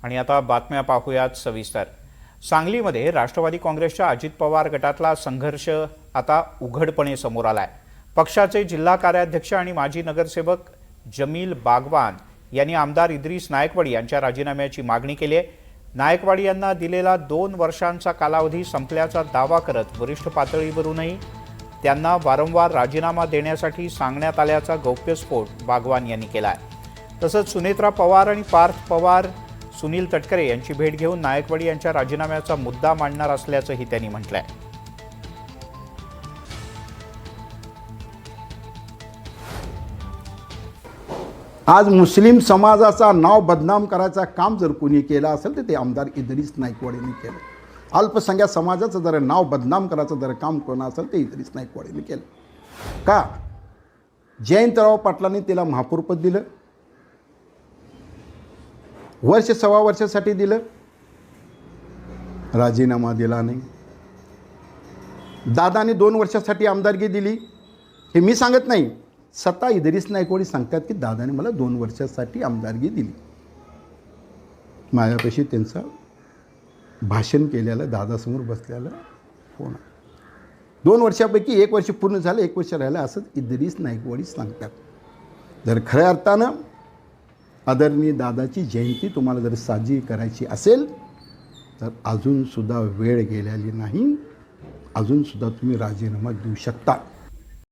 आणि आता बातम्या पाहूयात सविस्तर। सांगलीमध्ये राष्ट्रवादी काँग्रेसच्या अजित पवार गटातला संघर्ष आता उघडपणे समोर आलाय। पक्षाचे जिल्हा कार्याध्यक्ष आणि माजी नगरसेवक जमील बागवान यांनी आमदार इद्रिस नायकवडी यांच्या राजीनाम्याची मागणी केली आहे। नायकवडी यांना दिलेला 2 वर्षांचा कालावधी संपल्याचा दावा करत वरिष्ठ पातळीवरूनही त्यांना वारंवार राजीनामा देण्यासाठी सांगण्यात आल्याचा गौप्यस्फोट बागवान यांनी केला आहे। तसंच सुनेत्रा पवार आणि पार्थ पवार सुनील तटकरे यांची भेट घेऊन नायकवडी यांच्या राजीनाम्याचा मुद्दा मांडणार असल्याचंही त्यांनी म्हटलंय। आज मुस्लिम समाजाचा नाव बदनाम करायचा काम जर कोणी केलं असेल तर ते आमदार इद्रिस नायकवडींनी केलं। अल्पसंख्याक समाजाचं जर नाव बदनाम करायचं जर काम कोण असेल ते इद्रिस नायकवडींनी केलं। का जयंतराव पाटलांनी त्याला महापौरपद दिलं, वर्ष सव्वा वर्षासाठी दिलं, राजीनामा दिला नाही। दादाने 2 वर्षासाठी आमदारकी दिली, हे मी सांगत नाही, स्वतः इद्रिस नायकवडी सांगतात की दादाने मला 2 वर्षासाठी आमदारकी दिली। माझ्यापाशी त्यांचा भाषण केलेलं दादासमोर बसलेलं फोन, 2 वर्षापैकी 1 वर्ष पूर्ण झालं, 1 वर्ष राहिलं असं इद्रिस नायकवडी सांगतात। जर खऱ्या अर्थानं आदरणीय दादाची जयंती तुम्हाला जर साजरी करायची असेल तर अजूनसुद्धा वेळ गेलेली नाही, अजूनसुद्धा तुम्ही राजीनामा देऊ शकता।